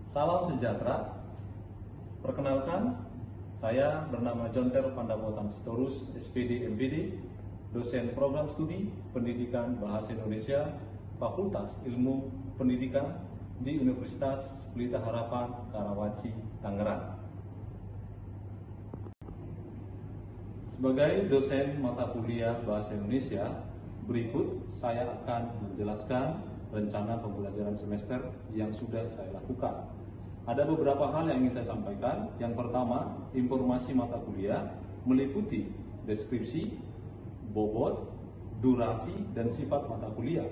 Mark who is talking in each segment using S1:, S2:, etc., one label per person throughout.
S1: Salam sejahtera. Perkenalkan, saya bernama Jonter Pandapotan Sitorus, SPD MPD, dosen program studi Pendidikan Bahasa Indonesia, Fakultas Ilmu Pendidikan di Universitas Pelita Harapan, Karawaci, Tangerang. Sebagai dosen mata kuliah Bahasa Indonesia, berikut saya akan menjelaskan rencana pembelajaran semester yang sudah saya lakukan. Ada beberapa hal yang ingin saya sampaikan. Yang pertama, informasi mata kuliah meliputi deskripsi, bobot, durasi, dan sifat mata kuliah.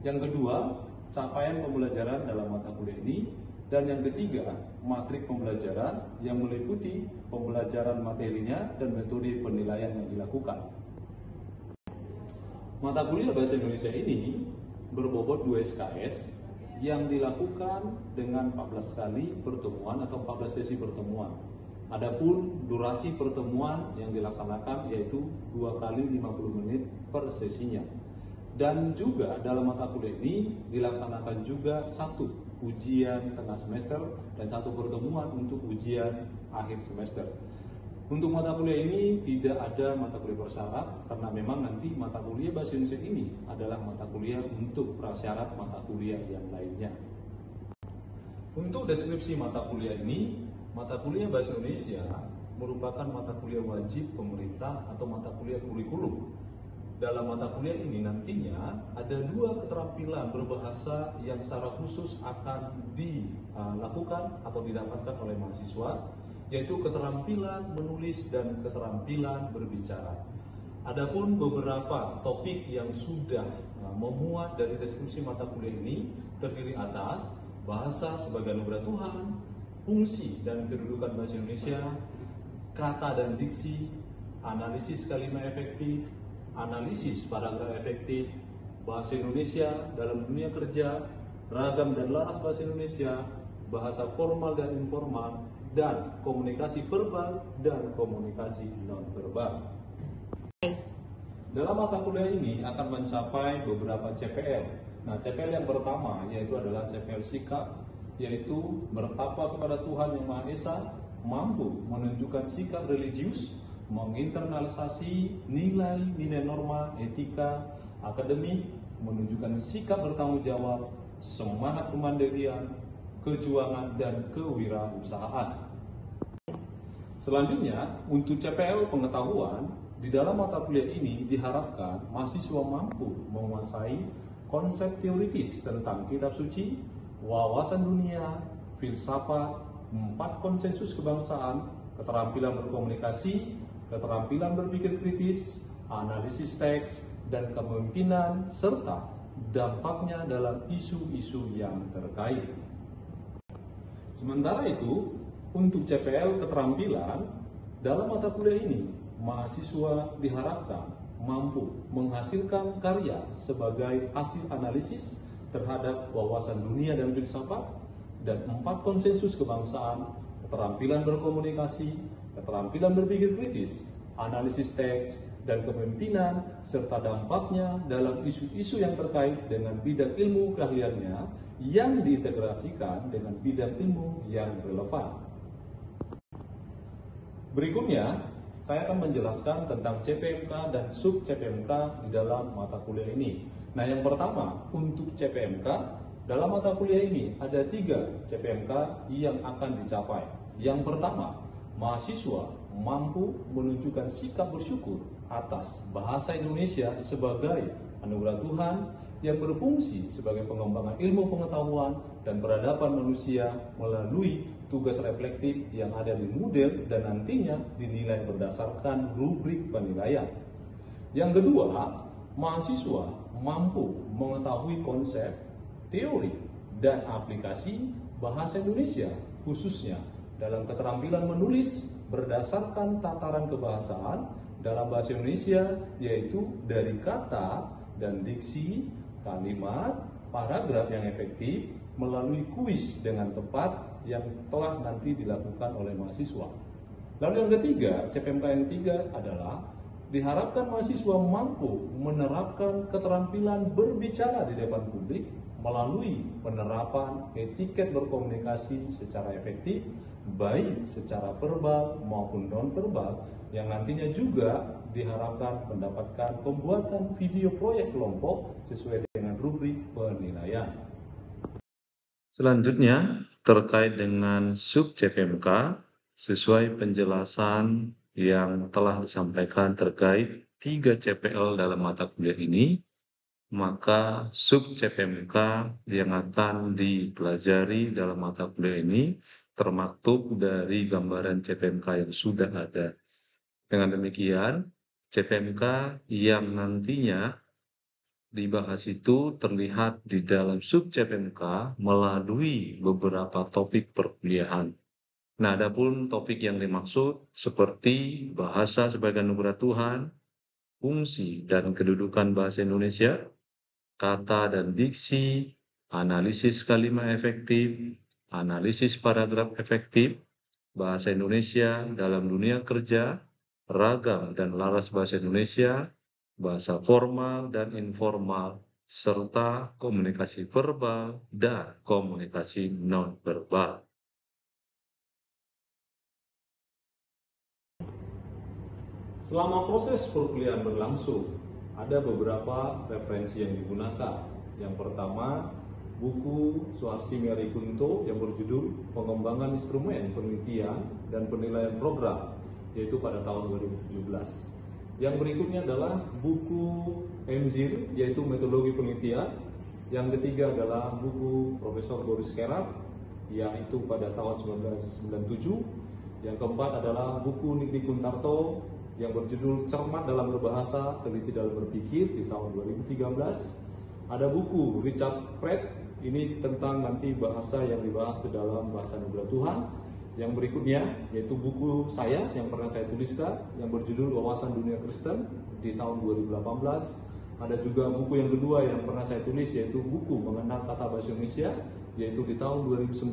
S1: Yang kedua, capaian pembelajaran dalam mata kuliah ini. Dan yang ketiga, matrik pembelajaran yang meliputi pembelajaran materinya dan metode penilaian yang dilakukan. Mata kuliah Bahasa Indonesia ini berbobot 2 SKS yang dilakukan dengan 14 kali pertemuan atau 14 sesi pertemuan. Adapun durasi pertemuan yang dilaksanakan yaitu 2 kali 50 menit per sesinya. Dan juga dalam mata kuliah ini dilaksanakan juga 1 ujian tengah semester dan 1 pertemuan untuk ujian akhir semester. Untuk mata kuliah ini tidak ada mata kuliah bersyarat karena memang nanti mata kuliah Bahasa Indonesia ini adalah mata kuliah untuk prasyarat mata kuliah yang lainnya. Untuk deskripsi mata kuliah ini, mata kuliah Bahasa Indonesia merupakan mata kuliah wajib pemerintah atau mata kuliah kurikulum. Dalam mata kuliah ini nantinya ada 2 keterampilan berbahasa yang secara khusus akan dilakukan atau didapatkan oleh mahasiswa, yaitu keterampilan menulis dan keterampilan berbicara. Adapun beberapa topik yang sudah memuat dari deskripsi mata kuliah ini terdiri atas bahasa sebagai anugerah Tuhan, fungsi dan kedudukan bahasa Indonesia, kata dan diksi, analisis kalimat efektif, analisis paragraf efektif, bahasa Indonesia dalam dunia kerja, ragam dan laras bahasa Indonesia, bahasa formal dan informal, dan komunikasi verbal dan komunikasi non-verbal. Dalam mata kuliah ini akan mencapai beberapa CPL. Nah, CPL yang pertama yaitu adalah CPL sikap, yaitu bertakwa kepada Tuhan Yang Maha Esa, mampu menunjukkan sikap religius, menginternalisasi nilai-nilai norma etika akademik, menunjukkan sikap bertanggung jawab, semangat kemandirian, kejuangan, dan kewirausahaan. Selanjutnya, untuk CPL pengetahuan, di dalam mata kuliah ini diharapkan mahasiswa mampu menguasai konsep teoritis tentang kitab suci, wawasan dunia, filsafat, 4 konsensus kebangsaan, keterampilan berkomunikasi, keterampilan berpikir kritis, analisis teks, dan kepemimpinan, serta dampaknya dalam isu-isu yang terkait. Sementara itu, untuk CPL keterampilan, dalam mata kuliah ini, mahasiswa diharapkan mampu menghasilkan karya sebagai hasil analisis terhadap wawasan dunia dan filsafat, dan 4 konsensus kebangsaan, keterampilan berkomunikasi, keterampilan berpikir kritis, analisis teks, dan kepemimpinan, serta dampaknya dalam isu-isu yang terkait dengan bidang ilmu keahliannya yang diintegrasikan dengan bidang ilmu yang relevan. Berikutnya, saya akan menjelaskan tentang CPMK dan sub CPMK di dalam mata kuliah ini. Nah, yang pertama, untuk CPMK, dalam mata kuliah ini ada 3 CPMK yang akan dicapai. Yang pertama, mahasiswa mampu menunjukkan sikap bersyukur atas bahasa Indonesia sebagai anugerah Tuhan yang berfungsi sebagai pengembangan ilmu pengetahuan dan peradaban manusia melalui tugas reflektif yang ada di model dan nantinya dinilai berdasarkan rubrik penilaian. Yang kedua, mahasiswa mampu mengetahui konsep, teori, dan aplikasi bahasa Indonesia khususnya dalam keterampilan menulis berdasarkan tataran kebahasaan dalam bahasa Indonesia, yaitu dari kata dan diksi, kalimat, paragraf yang efektif melalui kuis dengan tepat yang telah nanti dilakukan oleh mahasiswa. Lalu yang ketiga, CPMK yang ketiga adalah diharapkan mahasiswa mampu menerapkan keterampilan berbicara di depan publik melalui penerapan etiket berkomunikasi secara efektif, baik secara verbal maupun non-verbal, yang nantinya juga diharapkan mendapatkan pembuatan video proyek kelompok sesuai dengan rubrik penilaian.
S2: Selanjutnya, terkait dengan sub CPMK, sesuai penjelasan yang telah disampaikan terkait 3 CPL dalam mata kuliah ini, maka sub CPMK yang akan dipelajari dalam mata kuliah ini termaktub dari gambaran CPMK yang sudah ada. Dengan demikian, CPMK yang nantinya dibahas itu terlihat di dalam sub CPMK melalui beberapa topik perkuliahan. Nah, adapun topik yang dimaksud seperti bahasa sebagai anugerah Tuhan, fungsi dan kedudukan bahasa Indonesia, kata dan diksi, analisis kalimat efektif, analisis paragraf efektif, bahasa Indonesia dalam dunia kerja, ragam dan laras bahasa Indonesia, bahasa formal dan informal, serta komunikasi verbal dan komunikasi non-verbal.
S1: Selama proses perkuliahan berlangsung, ada beberapa referensi yang digunakan. Yang pertama, buku Suharsi Merikunto yang berjudul Pengembangan Instrumen Penelitian dan Penilaian Program, yaitu pada tahun 2017. Yang berikutnya adalah buku MZIR, yaitu Metodologi Penelitian. Yang ketiga adalah buku Profesor Boris Kerap, yaitu pada tahun 1997. Yang keempat adalah buku Niki Kuntarto yang berjudul Cermat dalam Berbahasa, Teliti dalam Berpikir di tahun 2013. Ada buku Richard Pratt, ini tentang nanti bahasa yang dibahas di dalam bahasa anugerah Tuhan. Yang berikutnya yaitu buku saya yang pernah saya tuliskan yang berjudul Wawasan Dunia Kristen di tahun 2018. Ada juga buku yang kedua yang pernah saya tulis yaitu buku Mengenal Tata Bahasa Indonesia, yaitu di tahun 2019.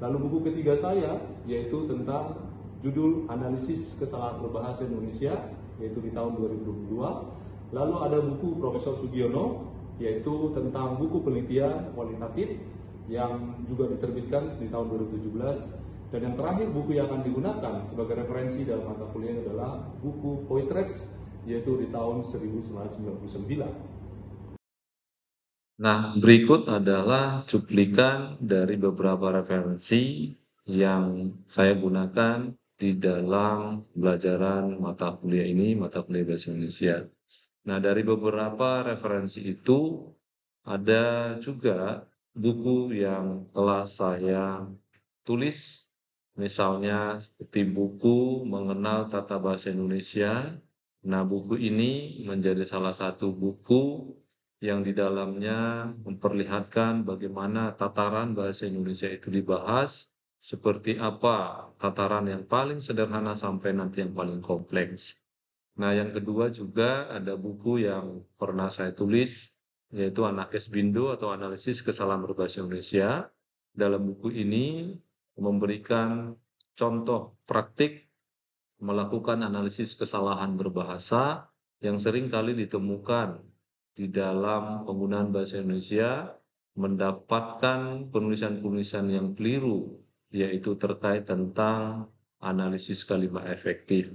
S1: Lalu buku ketiga saya yaitu tentang judul Analisis Kesalahan Berbahasa Indonesia, yaitu di tahun 2022. Lalu ada buku Profesor Sugiono, yaitu tentang buku penelitian kualitatif yang juga diterbitkan di tahun 2017. Dan yang terakhir buku yang akan digunakan sebagai referensi dalam mata kuliah adalah buku Poitres, yaitu di tahun 1999.
S2: Nah, berikut adalah cuplikan dari beberapa referensi yang saya gunakan di dalam pembelajaran mata kuliah ini, mata kuliah Bahasa Indonesia. Nah, dari beberapa referensi itu ada juga buku yang telah saya tulis, misalnya seperti buku Mengenal Tata Bahasa Indonesia. Nah, buku ini menjadi salah satu buku yang di dalamnya memperlihatkan bagaimana tataran bahasa Indonesia itu dibahas, seperti apa tataran yang paling sederhana sampai nanti yang paling kompleks. Nah, yang kedua juga ada buku yang pernah saya tulis, yaitu Anakes Bindo atau Analisis Kesalahan Berbahasa Indonesia. Dalam buku ini memberikan contoh praktik melakukan analisis kesalahan berbahasa yang sering kali ditemukan di dalam penggunaan bahasa Indonesia, mendapatkan penulisan-penulisan yang keliru, yaitu terkait tentang analisis kalimat efektif.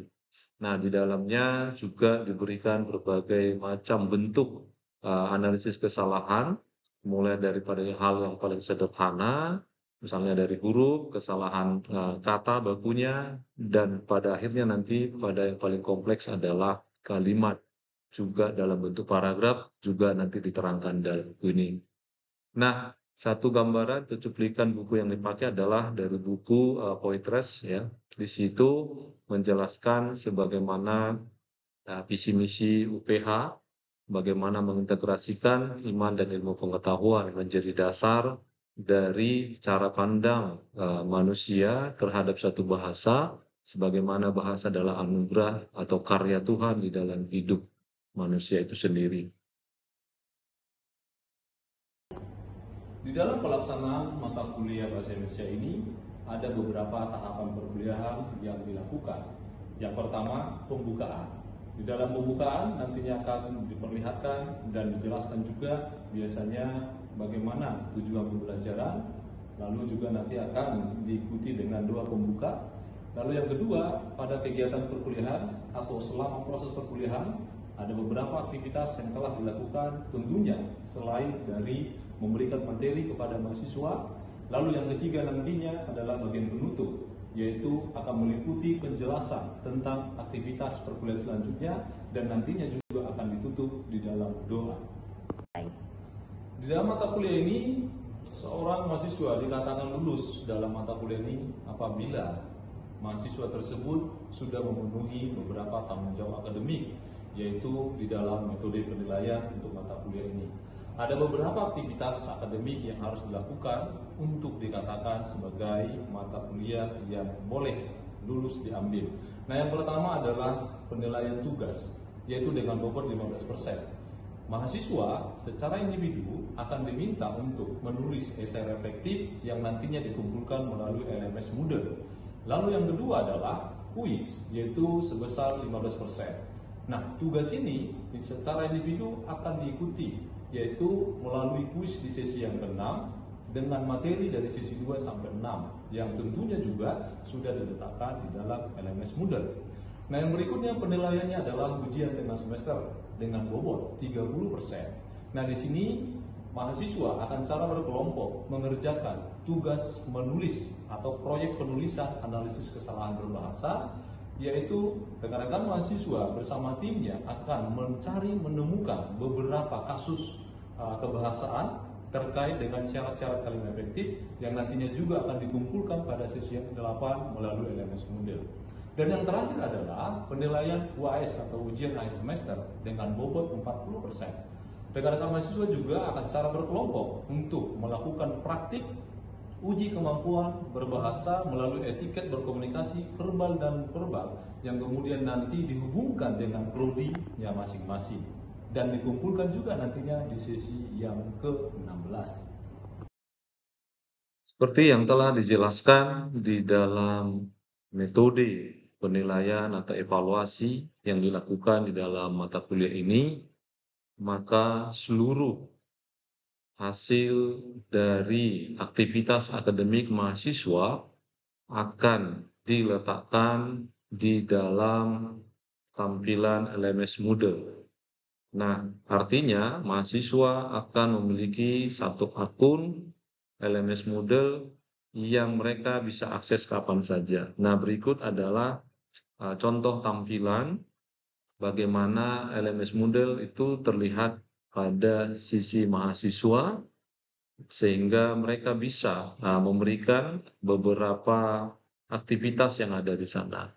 S2: Nah, di dalamnya juga diberikan berbagai macam bentuk analisis kesalahan, mulai daripada hal yang paling sederhana, misalnya dari huruf, kesalahan kata bakunya, dan pada akhirnya nanti pada yang paling kompleks adalah kalimat, juga dalam bentuk paragraf, juga nanti diterangkan dalam buku ini. Nah, satu gambaran atau cuplikan buku yang dipakai adalah dari buku Poitres, ya. Di situ menjelaskan sebagaimana visi misi UPH, bagaimana mengintegrasikan iman dan ilmu pengetahuan menjadi dasar dari cara pandang manusia terhadap satu bahasa, sebagaimana bahasa adalah anugerah atau karya Tuhan di dalam hidup manusia itu sendiri.
S1: Di dalam pelaksanaan mata kuliah Bahasa Indonesia ini, ada beberapa tahapan perkuliahan yang dilakukan. Yang pertama, pembukaan. Di dalam pembukaan nantinya akan diperlihatkan dan dijelaskan juga biasanya bagaimana tujuan pembelajaran, lalu juga nanti akan diikuti dengan doa pembuka. Lalu yang kedua, pada kegiatan perkuliahan atau selama proses perkuliahan, ada beberapa aktivitas yang telah dilakukan tentunya selain dari memberikan materi kepada mahasiswa. Lalu yang ketiga nantinya adalah bagian penutup, yaitu akan meliputi penjelasan tentang aktivitas perkuliahan selanjutnya dan nantinya juga akan ditutup di dalam doa. Di dalam mata kuliah ini, seorang mahasiswa dikatakan lulus dalam mata kuliah ini apabila mahasiswa tersebut sudah memenuhi beberapa tanggung jawab akademik, yaitu di dalam metode penilaian untuk mata kuliah ini. Ada beberapa aktivitas akademik yang harus dilakukan untuk dikatakan sebagai mata kuliah yang boleh lulus diambil. Nah, yang pertama adalah penilaian tugas, yaitu dengan bobot 15%. Mahasiswa secara individu akan diminta untuk menulis esai reflektif yang nantinya dikumpulkan melalui LMS Moodle. Lalu yang kedua adalah kuis, yaitu sebesar 15%. Nah, tugas ini secara individu akan diikuti, yaitu melalui kuis di sesi yang ke-6 dengan materi dari sesi 2 sampai 6 yang tentunya juga sudah diletakkan di dalam LMS Moodle. Nah, yang berikutnya penilaiannya adalah ujian tengah semester dengan bobot 30%. Nah, di sini mahasiswa akan secara berkelompok mengerjakan tugas menulis atau proyek penulisan analisis kesalahan berbahasa, yaitu rekan-rekan mahasiswa bersama timnya akan menemukan beberapa kasus kebahasaan terkait dengan syarat-syarat kalimat efektif yang nantinya juga akan dikumpulkan pada sesi yang ke-8 melalui LMS Moodle. Dan yang terakhir adalah penilaian UAS atau ujian akhir semester dengan bobot 40%. Rekan-rekan mahasiswa juga akan secara berkelompok untuk melakukan praktik uji kemampuan berbahasa melalui etiket berkomunikasi verbal dan verbal yang kemudian nanti dihubungkan dengan prodi-nya masing-masing dan dikumpulkan juga nantinya di sesi yang ke-16.
S2: Seperti yang telah dijelaskan di dalam metode penilaian atau evaluasi yang dilakukan di dalam mata kuliah ini, maka seluruh hasil dari aktivitas akademik mahasiswa akan diletakkan di dalam tampilan LMS Moodle. Nah, artinya mahasiswa akan memiliki satu akun LMS Moodle yang mereka bisa akses kapan saja. Nah, berikut adalah contoh tampilan bagaimana LMS Moodle itu terlihat pada sisi mahasiswa sehingga mereka bisa memberikan beberapa aktivitas yang ada di sana.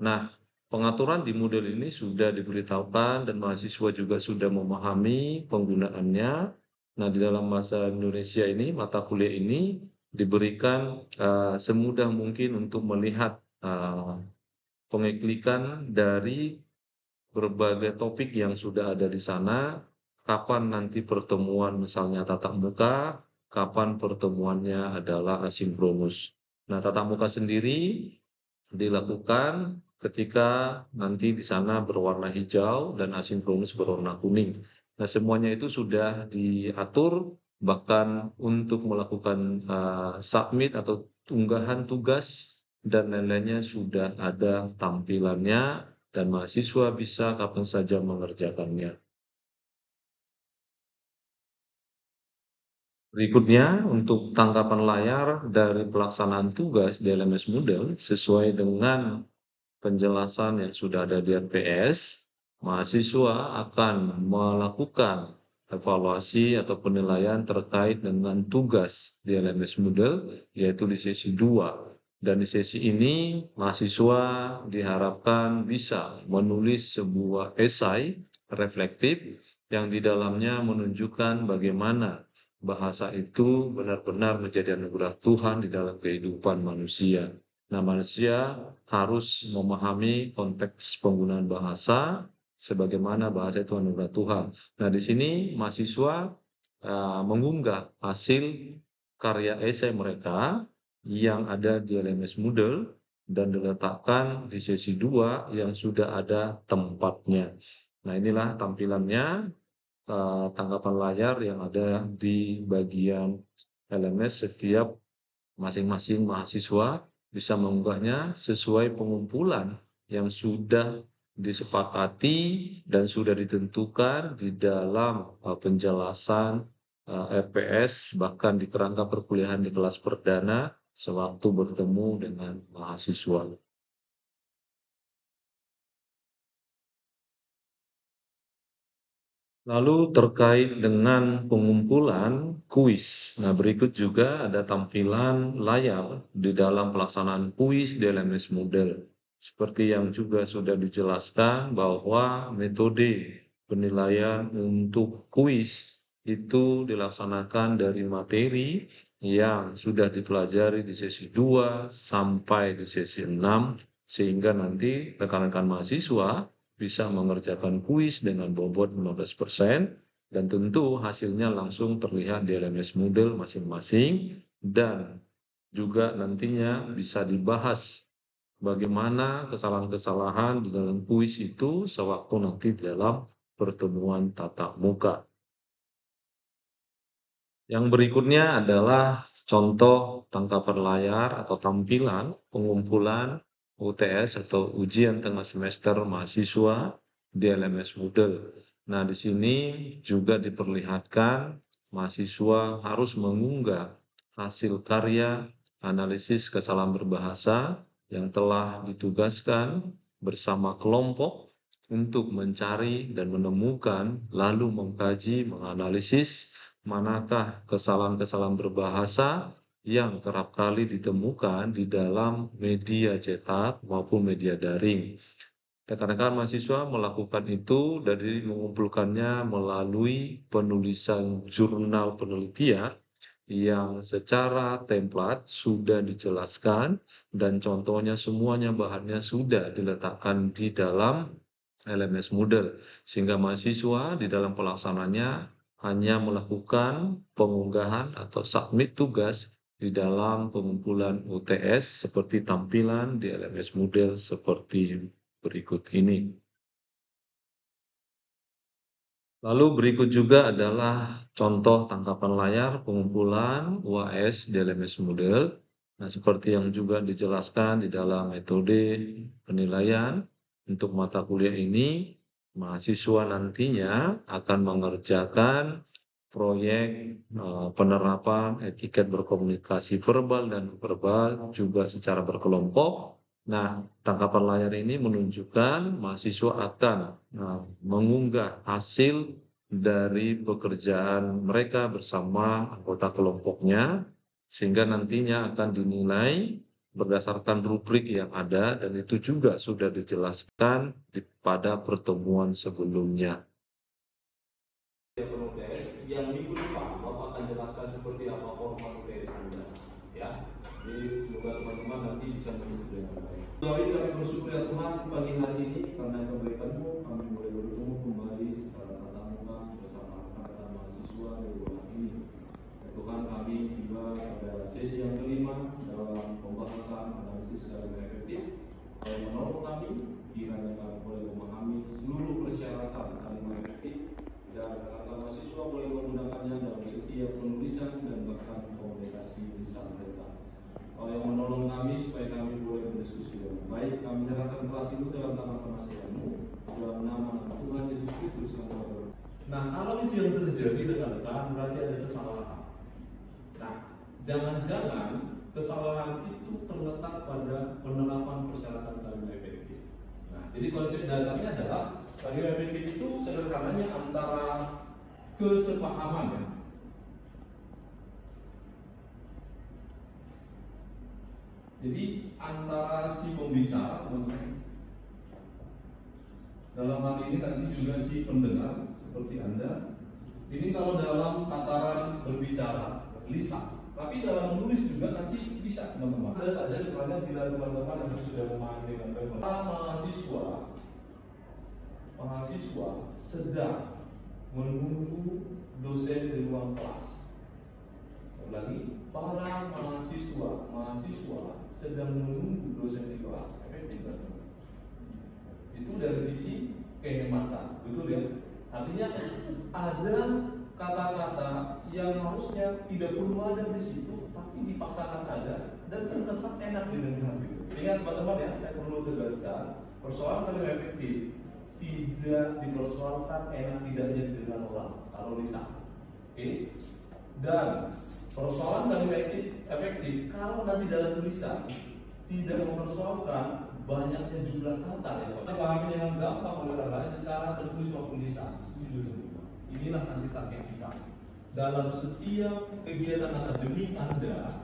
S2: Nah, pengaturan di Moodle ini sudah diberitahukan dan mahasiswa juga sudah memahami penggunaannya. Nah, di dalam bahasa Indonesia ini, mata kuliah ini diberikan semudah mungkin untuk melihat pengeklikan dari berbagai topik yang sudah ada di sana, kapan nanti pertemuan misalnya tatap muka, kapan pertemuannya adalah asinkronus. Nah, tatap muka sendiri dilakukan ketika nanti di sana berwarna hijau dan asinkronus berwarna kuning. Nah, semuanya itu sudah diatur, bahkan untuk melakukan submit atau unggahan tugas dan lain-lainnya sudah ada tampilannya dan mahasiswa bisa kapan saja mengerjakannya. Berikutnya, untuk tangkapan layar dari pelaksanaan tugas di LMS Moodle sesuai dengan penjelasan yang sudah ada di RPS, mahasiswa akan melakukan evaluasi atau penilaian terkait dengan tugas di LMS Moodle, yaitu di sesi 2. Dan di sesi ini, mahasiswa diharapkan bisa menulis sebuah esai reflektif yang di dalamnya menunjukkan bagaimana bahasa itu benar-benar menjadi anugerah Tuhan di dalam kehidupan manusia. Nah, manusia harus memahami konteks penggunaan bahasa sebagaimana bahasa itu anugerah Tuhan. Nah, di sini mahasiswa mengunggah hasil karya esai mereka yang ada di LMS Moodle dan diletakkan di sesi 2 yang sudah ada tempatnya. Nah, inilah tampilannya. tangkapan layar yang ada di bagian LMS. Setiap masing-masing mahasiswa bisa mengunggahnya sesuai pengumpulan yang sudah disepakati dan sudah ditentukan di dalam penjelasan RPS, bahkan di kerangka perkuliahan di kelas perdana sewaktu bertemu dengan mahasiswa. Lalu terkait dengan pengumpulan kuis. Nah, berikut juga ada tampilan layar di dalam pelaksanaan kuis di LMS Moodle. Seperti yang juga sudah dijelaskan bahwa metode penilaian untuk kuis itu dilaksanakan dari materi yang sudah dipelajari di sesi 2 sampai di sesi 6, sehingga nanti rekan-rekan mahasiswa bisa mengerjakan kuis dengan bobot 15% dan tentu hasilnya langsung terlihat di LMS Moodle masing-masing, dan juga nantinya bisa dibahas bagaimana kesalahan-kesalahan di dalam kuis itu sewaktu nanti dalam pertemuan tatap muka. Yang berikutnya adalah contoh tangkapan layar atau tampilan pengumpulan UTS atau ujian tengah semester mahasiswa di LMS Moodle. Nah, di sini juga diperlihatkan mahasiswa harus mengunggah hasil karya analisis kesalahan berbahasa yang telah ditugaskan bersama kelompok untuk mencari dan menemukan, lalu mengkaji, menganalisis manakah kesalahan-kesalahan berbahasa yang kerap kali ditemukan di dalam media cetak maupun media daring. Rekan-rekan mahasiswa melakukan itu dari mengumpulkannya melalui penulisan jurnal penelitian yang secara template sudah dijelaskan dan contohnya semuanya bahannya sudah diletakkan di dalam LMS Moodle, sehingga mahasiswa di dalam pelaksananya hanya melakukan pengunggahan atau submit tugas di dalam pengumpulan UTS seperti tampilan di LMS Moodle seperti berikut ini. Lalu berikut juga adalah contoh tangkapan layar pengumpulan UAS di LMS Moodle. Nah, seperti yang juga dijelaskan di dalam metode penilaian untuk mata kuliah ini, mahasiswa nantinya akan mengerjakan proyek penerapan etiket berkomunikasi verbal dan verbal juga secara berkelompok. Nah, tangkapan layar ini menunjukkan mahasiswa akan mengunggah hasil dari pekerjaan mereka bersama anggota kelompoknya, sehingga nantinya akan dinilai berdasarkan rubrik yang ada, dan itu juga sudah dijelaskan pada pertemuan sebelumnya.
S1: Yang minggu depan Bapak akan jelaskan seperti apa format UTS Anda, ya. Jadi semoga teman-teman nanti bisa mengikuti dengan baik. Kami bersyukur ya Tuhan pagi hari ini karena kebaikan-Mu kami boleh bertemu kembali secara tatap muka bersama rekan-rekan mahasiswa di ruangan ini. Ya Tuhan, kami tiba pada sesi yang kelima dalam pembahasan analisis kalimat efektif. Menolong kami kiranya kami boleh memahami seluruh persyaratan kalimat efektif dan rekan-rekan mahasiswa boleh menggunakannya dalam setiap penulisan dan bahkan komunikasi lisan mereka. Yang menolong kami supaya kami boleh berdiskusi dengan baik. Kami menyerahkan kelas itu dalam tangan penasihat-Mu dalam nama Tuhan Yesus Kristus yang Tuhan. Nah, kalau itu yang terjadi rekan-rekan, berarti ada kesalahan. Nah, jangan-jangan kesalahan itu terletak pada penerapan persyaratan kalimat efektif. Nah, jadi konsep dasarnya adalah kalimat efektif itu sederhananya antara kesepahaman, ya. Jadi antara si pembicara, teman-teman, dalam hal ini nanti juga si pendengar seperti Anda. Ini kalau dalam tataran berbicara, lisan. Tapi dalam menulis juga nanti bisa, teman-teman. Ada saja sebenarnya bila teman-teman yang sudah memahami dengan baik. Mahasiswa sedang menunggu dosen di ruang kelas. Lagi, para mahasiswa sedang menunggu dosen di kelas. Efektif kan? Itu dari sisi kehematan, betul ya? Artinya ada kata-kata yang harusnya tidak perlu ada di situ, tapi dipaksakan ada dan terkesan enak didengar. Ingat teman-teman ya, saya perlu tegaskan, persoalan kalimat efektif tidak dipersoalkan enak tidaknya didengar orang kalau lisan. Oke? Dan persoalan kalimat efektif kalau nanti dalam tulisan tidak mempersoalkan banyaknya jumlah kata ya. Kita pahami dengan gampang oleh orang lain secara tertulis maupun lisan. Inilah nanti target kita. Dalam setiap kegiatan akademik Anda,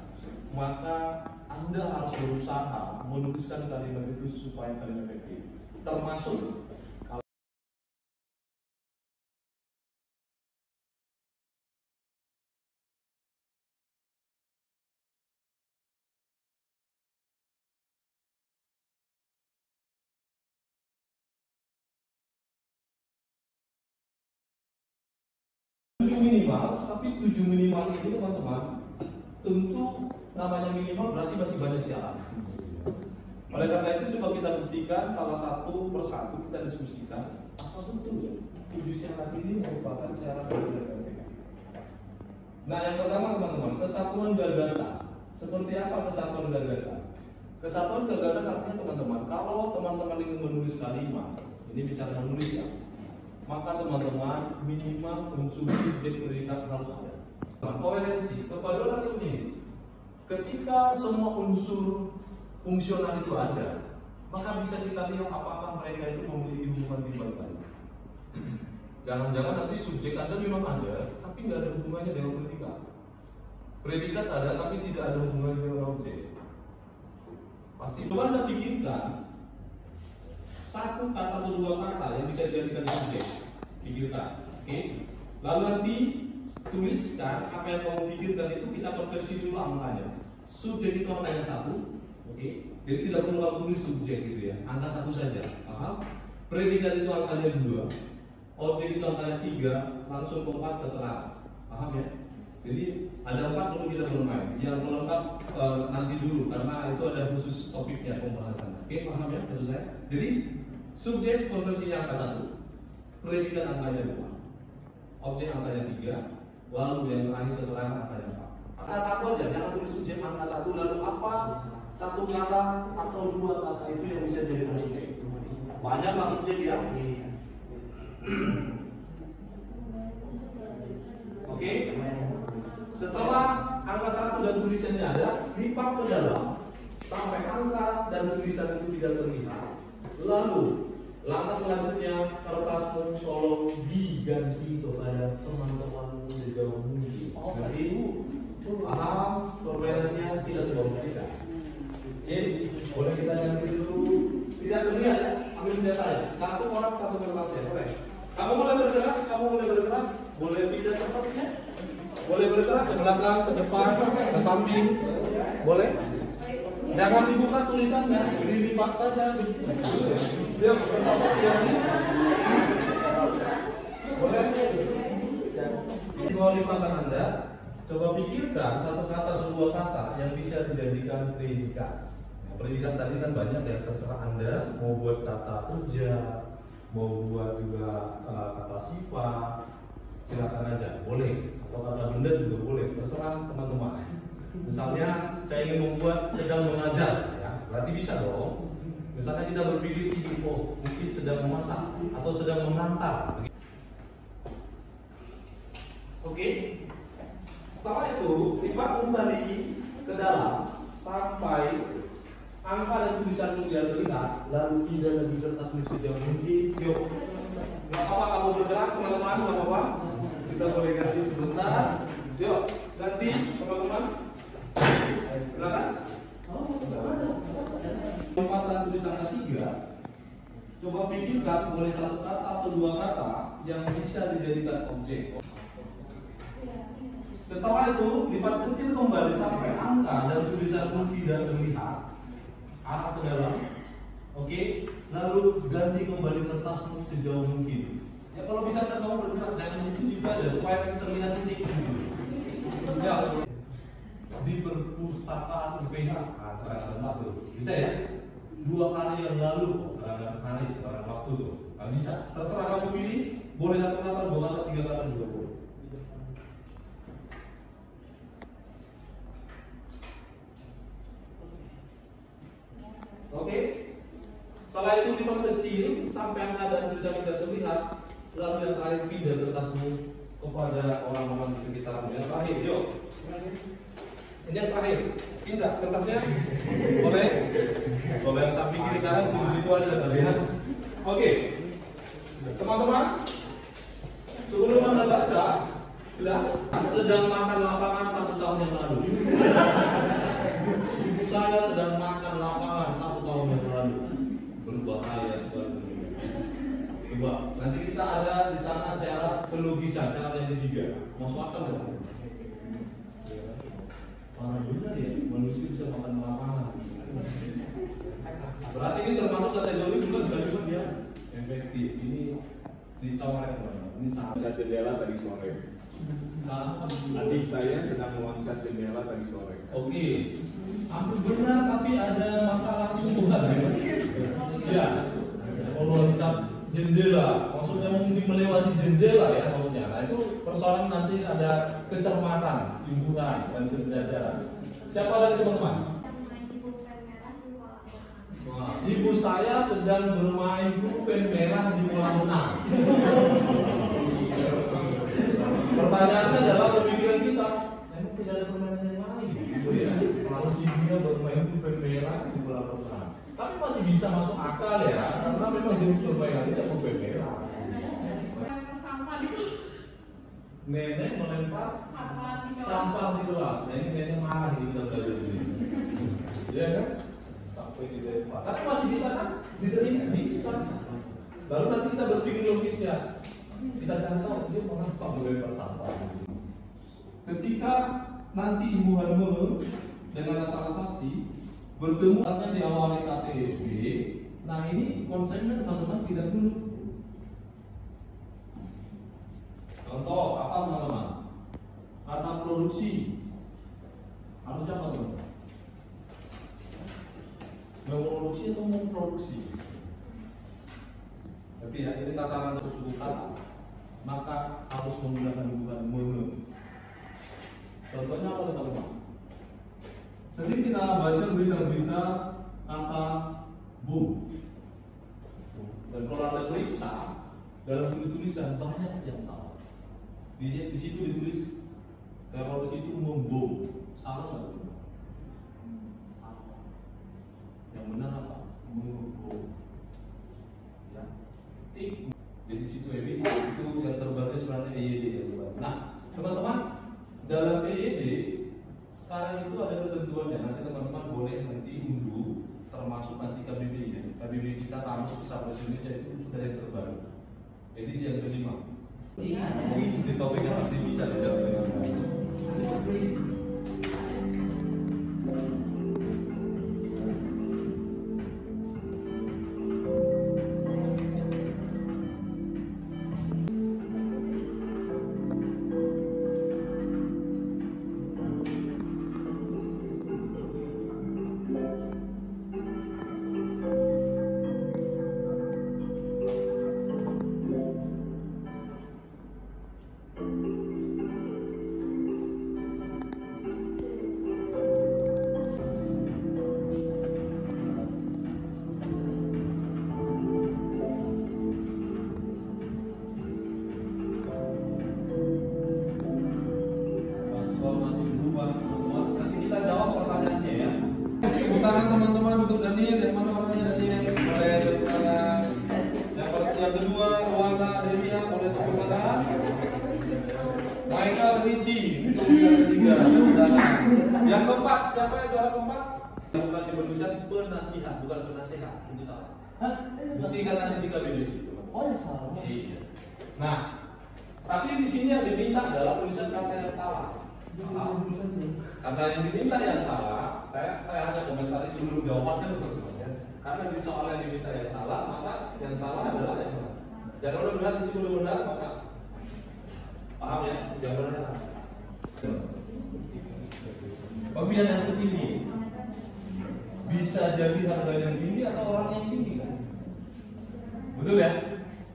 S1: maka Anda harus berusaha menuliskan kalimat itu supaya kalimat efektif. Termasuk minimal, tapi 7 minimal itu teman-teman tentu namanya minimal berarti masih banyak syarat. Oleh karena itu coba kita buktikan salah satu persatu kita diskusikan apa betul ya 7 syarat ini merupakan syarat dari efektif. Nah yang pertama teman-teman, kesatuan gagasan. Seperti apa kesatuan gagasan? Kesatuan gagasan artinya teman-teman, kalau teman-teman ingin menulis kalimat, ini bicara menulis ya, maka teman-teman minimal unsur subjek predikat harus ada. Koherensi kepada orang ini, ketika semua unsur fungsional itu ada, maka bisa kita lihat apakah mereka itu memiliki hubungan timbal balik. Jangan-jangan nanti subjek Anda memang ada, tapi nggak ada hubungannya dengan predikat. Predikat ada, tapi tidak ada hubungannya dengan objek. Pasti coba Anda pikirkan satu kata atau dua kata yang bisa dijadikan subjek. Pikirkan, oke? Lalu nanti tuliskan apa yang kamu pikirkan itu, kita konversi dulu angkanya. Subjek itu angkanya 1, oke? Jadi tidak perlu kamu tulis subjek gitu ya, angka 1 saja, paham? Predikat itu angkanya 2, objek itu angkanya 3, langsung ke 4 keterangan, paham ya? Jadi ada 4 perlu kita bermain, yang melengkap nanti dulu karena itu ada khusus topiknya pembahasan. Oke, paham ya maksud saya? Jadi subjek konversinya angka 1, predikat angkanya 2, objek angkanya 3, lalu yang terakhir keterangan angkanya 4. Angka 1 aja, jangan tulis subjek angka 1, lalu apa satu kata atau dua kata itu yang bisa jadi subjek. Banyaklah subjek ya. Oke. Setelah angka 1 dan tulisannya ada, lipat ke dalam sampai angka dan tulisan itu tidak terlihat. Lalu langkah selanjutnya, kertasmu tolong diganti kepada teman-temanmu sejauh mungkin. Jadi paham permainannya, kita coba buktikan. Oke, boleh kita ganti dulu. Tidak terlihat ya, ambil punya saya. Satu orang satu kertasnya, boleh. Kamu boleh bergerak, boleh pindah kertasnya, boleh bergerak ke belakang, ke depan, ke samping, boleh. Jangan dibuka tulisannya, dilipat saja. Dia pertama ini. Boleh. Di bawah lipatan Anda, coba pikirkan satu kata atau dua kata yang bisa dijadikan predikat. Predikat tadi kan banyak ya, terserah Anda mau buat kata kerja, mau buat juga kata sifat, silakan aja, boleh. Atau kata benda juga boleh, terserah teman-teman. Misalnya saya ingin membuat sedang mengajar, ya, berarti bisa dong. Misalnya kita berpikir oh mungkin sedang memasak atau sedang mengantar. Oke. Setelah itu lipat kembali ke dalam sampai angka dan tulisan tidak terlihat, lalu pindah lagi kertas tulis sejauh mungkin. Yuk, nggak apa-apa kamu bergerak teman-teman, nggak apa-apa. Kita boleh ganti sebentar. Yuk, ganti teman-teman. Silakan. Lipatan tulis angka 3. Coba pikirkan boleh satu kata atau dua kata yang bisa dijadikan objek. Setelah itu lipat kecil kembali sampai angka dan tulisanmu tidak terlihat. Arah ke dalam, oke. Lalu ganti kembali kertasmu sejauh mungkin. Ya kalau bisa kan kamu bergerak jangan itu juga ada supaya terlihat titik. Ya, di perpustakaan UPH terang tuh bisa ya. 2 hari yang lalu terang hari terang waktu tuh. Nah, bisa. Terserah kamu pilih Boleh 1 kata, 2 kata, 3 kata juga boleh. Oke. Setelah itu diperkecil sampai angka dan bisa tidak terlihat. Lalu yang terakhir pindah kertasmu kepada orang-orang di sekitarmu. Yang terakhir, yuk. Ini yang terakhir. Pindah kertasnya. Boleh? Kalau yang samping kiri kanan situ-situ aja terlihat. Oke. Teman-teman, sebelum Anda baca, sedang makan lapangan 1 tahun yang lalu. Ibu saya sedang makan lapangan 1 tahun yang lalu. Berbahaya sekali. Coba, nanti kita ada di sana secara pelogisan, secara yang ketiga. Masuk akal ya? Mana benar ya, manusia bisa makan lapangan. Berarti ini termasuk kategori bukan dia efektif. Ini dicoret, ini
S3: Loncat jendela tadi sore. Adik saya sedang meloncat jendela tadi sore.
S1: Oke, hampir benar tapi ada masalah tumbuhan. Ya, meloncat jendela, maksudnya mungkin melewati jendela ya maksudnya. Nah itu persoalan nanti ada kecermatan, tumbuhan dan kesadaran. Siapa lagi teman-teman? Ibu saya sedang bermain pulpen merah di kolam renang. Pertanyaannya adalah pemikiran kita, emang tidak ada permainan yang lain, gitu ya? Kalau si dia bermain pulpen merah di kolam renang, tapi masih bisa masuk akal ya, karena memang jenis permainannya ya pulpen merah. Nenek melempar sampah di kelas. Nah ini nenek marah di kita belajar ini, ya kan? Tapi masih bisa kan? Diterima bisa. Baru nanti kita berpikir logisnya. Kita cari tahu dia mengapa melempar sampah. Ketika nanti ibu hamil dengan asal-asasi bertemu akan diawali KTSB. Nah ini konsepnya teman-teman tidak dulu. Contoh apa teman-teman? Kata produksi harusnya apa teman-teman? Memproduksi atau memproduksi? Berarti ya, ini tataran untuk suku kata, maka harus menggunakan hubungan menge. Contohnya apa teman-teman? Sering kita baca berita-berita kata boom. Dan kalau Anda periksa dalam tulisan banyak yang salah. Di situ ditulis teroris itu membom. Salah nggak? Yang benar apa? Mengukur. Ya. Jadi situ itu yang terbaru sebenarnya EYD ya. Nah, teman-teman, dalam EYD sekarang itu ada ketentuannya. Nanti teman-teman boleh nanti unduh, termasuk nanti KBBI ya. KBBI kita Kamus Besar Bahasa Indonesia itu sudah yang terbaru. Edisi yang kelima. Di topiknya pasti bisa dijawab. Tangan teman-teman untuk Daniel, yang mana orangnya Daniel? Boleh tepuk tangan. Yang kedua, Luana Delia, boleh tepuk tangan. Michael Ricci, untuk yang ketiga, tepuk tangan. Yang keempat, siapa yang juara keempat? Bukan di penulisan penasihat, bukan penasehat. Itu salah. Hah? Buktikan nanti di KBBI. Oh ya salah. Iya. Nah, tapi di sini yang diminta adalah tulisan kata yang salah. Karena yang diminta yang salah, saya hanya komentari dulu jawabannya ya. Karena di soal yang diminta yang salah, maka yang salah adalah yang benar. Jangan kalau benar di sini benar, maka paham ya? Yang benar. Pemilihan yang tertinggi bisa jadi harga yang tinggi atau orang yang tinggi kan? Betul ya?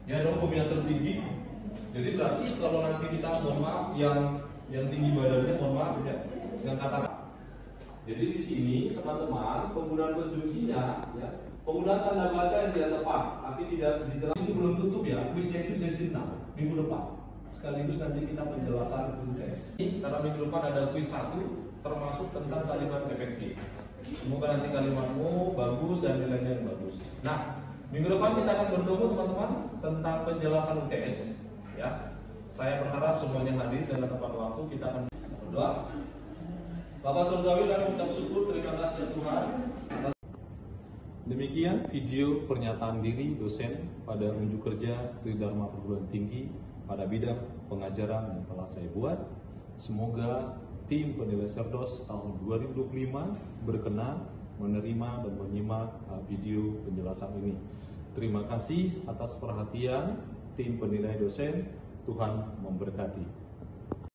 S1: Ya dong, pemilihan tertinggi Jadi berarti kalau nanti bisa mohon maaf yang tinggi badannya mohon maaf ya, yang kata. Jadi di sini teman-teman penggunaan konjungsinya ya, penggunaan tanda baca yang tidak tepat, tapi tidak dijelaskan itu belum tutup ya. Kuisnya itu sesi 6 minggu depan. Sekaligus nanti kita penjelasan UTS. Karena minggu depan ada kuis 1 termasuk tentang kalimat efektif. Semoga nanti kalimatmu bagus dan nilainya yang bagus. Nah, minggu depan kita akan bertemu teman-teman tentang penjelasan UTS. Ya, saya berharap semuanya hadir dalam tepat waktu. Kita akan berdoa. Bapak Surgawi, kami ucap syukur, terima kasih Tuhan. Demikian video pernyataan diri dosen pada unjuk kerja Tridharma Perguruan Tinggi pada bidang pengajaran yang telah saya buat. Semoga tim penilai Serdos tahun 2025 berkenan menerima dan menyimak video penjelasan ini. Terima kasih atas perhatian tim penilai dosen. Tuhan memberkati.